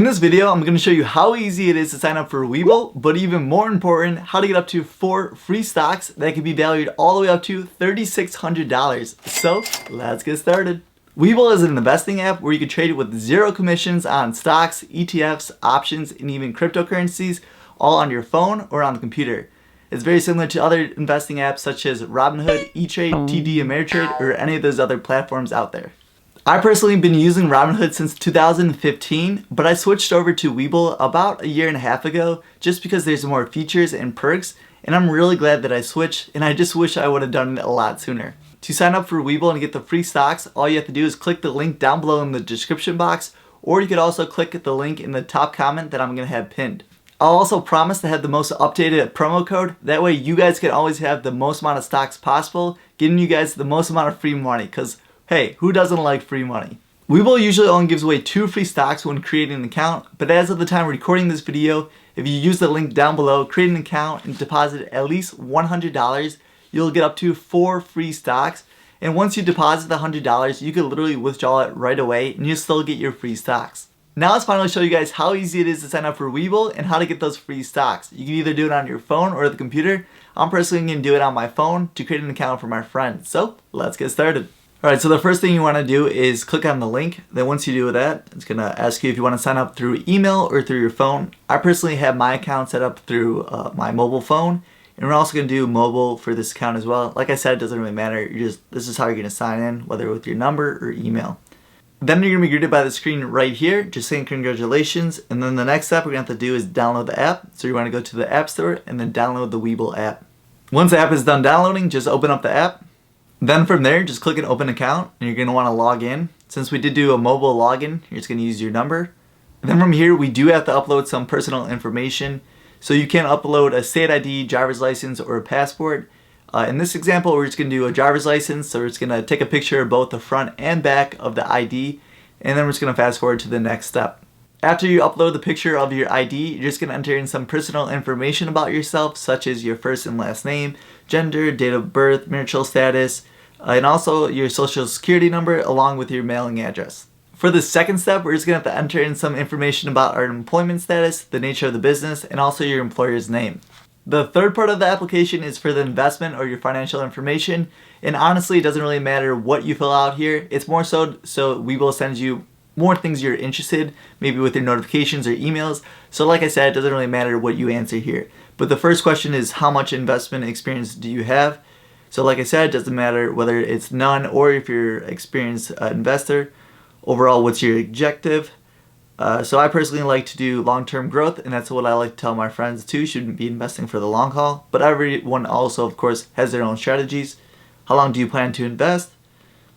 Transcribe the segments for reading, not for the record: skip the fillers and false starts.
In this video, I'm going to show you how easy it is to sign up for Webull, but even more important, how to get up to 4 free stocks that can be valued all the way up to $3,600. So let's get started. Webull is an investing app where you can trade with zero commissions on stocks, ETFs, options, and even cryptocurrencies, all on your phone or on the computer. It's very similar to other investing apps such as Robinhood, E-Trade, TD Ameritrade, or any of those other platforms out there. I personally have been using Robinhood since 2015, but I switched over to Webull about a year and a half ago just because there's more features and perks, and I'm really glad that I switched, and I just wish I would have done it a lot sooner. To sign up for Webull and get the free stocks, all you have to do is click the link down below in the description box, or you could also click the link in the top comment that I'm going to have pinned. I'll also promise to have the most updated promo code, that way you guys can always have the most amount of stocks possible, giving you guys the most amount of free money, because hey, who doesn't like free money? Webull usually only gives away 2 free stocks when creating an account, but as of the time recording this video, if you use the link down below, create an account, and deposit at least $100, you'll get up to 4 free stocks. And once you deposit the $100, you can literally withdraw it right away and you'll still get your free stocks. Now let's finally show you guys how easy it is to sign up for Webull and how to get those free stocks. You can either do it on your phone or the computer. I'm personally going to do it on my phone to create an account for my friends. So let's get started. Alright, so the first thing you want to do is click on the link. Then once you do that, it's going to ask you if you want to sign up through email or through your phone. I personally have my account set up through my mobile phone. And we're also going to do mobile for this account as well. Like I said, it doesn't really matter. This is how you're going to sign in, whether with your number or email. Then you're going to be greeted by the screen right here, just saying congratulations. And then the next step we're going to have to do is download the app. So you want to go to the App Store and then download the Webull app. Once the app is done downloading, just open up the app. Then from there, just click an open account and you're going to want to log in. Since we did do a mobile login, you're just going to use your number. And then from here, we do have to upload some personal information. So you can upload a state ID, driver's license, or a passport. In this example, we're just going to do a driver's license. So we're just going to take a picture of both the front and back of the ID. And then we're just going to fast forward to the next step. After you upload the picture of your ID, you're just going to enter in some personal information about yourself, such as your first and last name, gender, date of birth, marital status, and also your social security number along with your mailing address. For the second step, we're just going to have to enter in some information about our employment status, the nature of the business, and also your employer's name. The third part of the application is for the investment or your financial information, and honestly it doesn't really matter what you fill out here. It's more so Webull sends you more things you're interested, maybe with your notifications or emails. So like I said, it doesn't really matter what you answer here. But the first question is, how much investment experience do you have? So like I said, it doesn't matter whether it's none or if you're an experienced investor. Overall, what's your objective? So I personally like to do long-term growth, and that's what I like to tell my friends too. Shouldn't be investing for the long haul. But everyone also, of course, has their own strategies. How long do you plan to invest?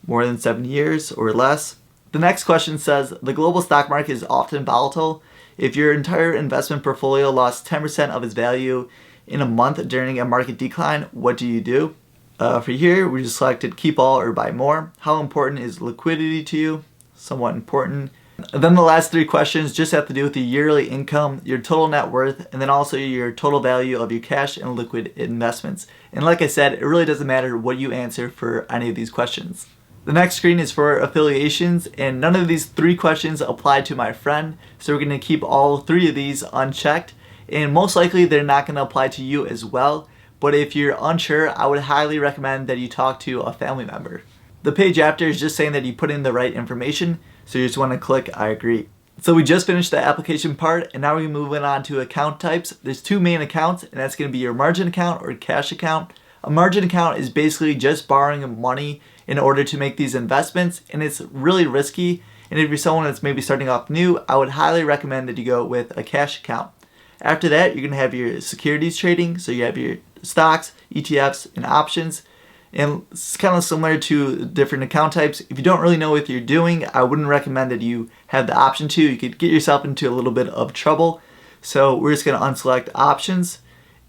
More than 7 years or less? The next question says, the global stock market is often volatile. If your entire investment portfolio lost 10% of its value in a month during a market decline, what do you do? For here, we just selected keep all or buy more. How important is liquidity to you? Somewhat important. And then the last 3 questions just have to do with your yearly income, your total net worth, and then also your total value of your cash and liquid investments. And like I said, it really doesn't matter what you answer for any of these questions. The next screen is for affiliations, and none of these 3 questions apply to my friend, so we're going to keep all 3 of these unchecked, and most likely they're not going to apply to you as well. But if you're unsure, I would highly recommend that you talk to a family member. The page after is just saying that you put in the right information, so you just want to click I agree. So we just finished the application part, and now we're moving on to account types. There's 2 main accounts, and that's going to be your margin account or cash account. A margin account is basically just borrowing money in order to make these investments, and it's really risky. And if you're someone that's maybe starting off new, I would highly recommend that you go with a cash account. After that, you're going to have your securities trading, so you have your stocks, ETFs, and options. And it's kind of similar to different account types. If you don't really know what you're doing, I wouldn't recommend that you have the option to. You could get yourself into a little bit of trouble. So we're just going to unselect options.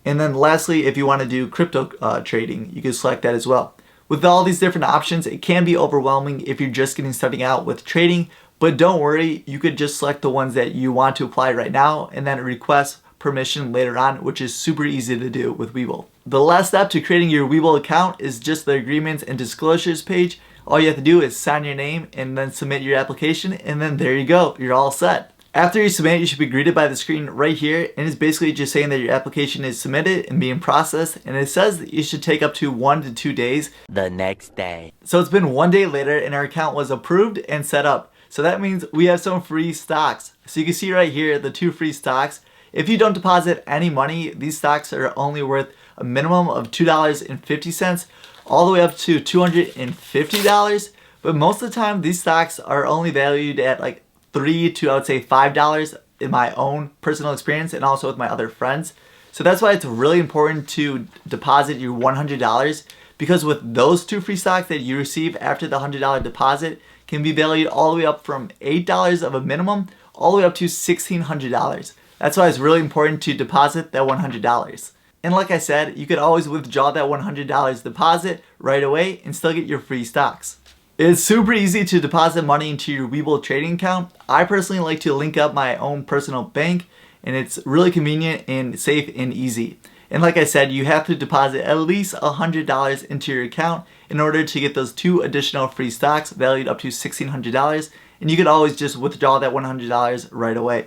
And then lastly, if you want to do crypto trading, you can select that as well. With all these different options, it can be overwhelming if you're just getting starting out with trading. But don't worry, you could just select the ones that you want to apply right now and then request permission later on, which is super easy to do with Webull. The last step to creating your Webull account is just the agreements and disclosures page. All you have to do is sign your name and then submit your application, and then there you go, you're all set. After you submit, you should be greeted by the screen right here, and it's basically just saying that your application is submitted and being processed, and it says that you should take up to 1 to 2 days. The next day. So it's been 1 day later and our account was approved and set up. So that means we have some free stocks. So you can see right here the 2 free stocks. If you don't deposit any money, these stocks are only worth a minimum of $2.50 all the way up to $250. But most of the time these stocks are only valued at like $3 to, I would say, $5 in my own personal experience and also with my other friends. So that's why it's really important to deposit your $100, because with those 2 free stocks that you receive after the $100 deposit can be valued all the way up from $8 of a minimum all the way up to $1,600. That's why it's really important to deposit that $100. And like I said, you could always withdraw that $100 deposit right away and still get your free stocks. It's super easy to deposit money into your Webull trading account. I personally like to link up my own personal bank, and it's really convenient and safe and easy. And like I said, you have to deposit at least $100 into your account in order to get those 2 additional free stocks valued up to $1,600, and you could always just withdraw that $100 right away.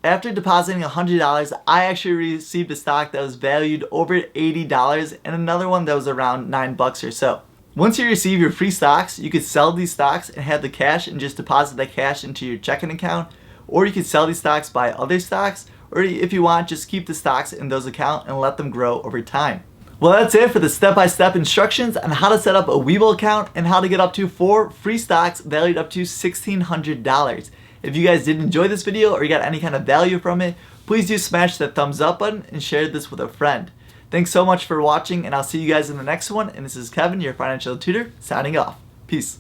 After depositing $100, I actually received a stock that was valued over $80 and another one that was around $9 or so. Once you receive your free stocks, you could sell these stocks and have the cash and just deposit that cash into your checking account, or you could sell these stocks, buy other stocks, or if you want, just keep the stocks in those accounts and let them grow over time. Well, that's it for the step-by-step instructions on how to set up a Webull account and how to get up to 4 free stocks valued up to $1,600. If you guys did enjoy this video or you got any kind of value from it, please do smash that thumbs up button and share this with a friend. Thanks so much for watching, and I'll see you guys in the next one. And this is Kevin, your financial tutor, signing off. Peace.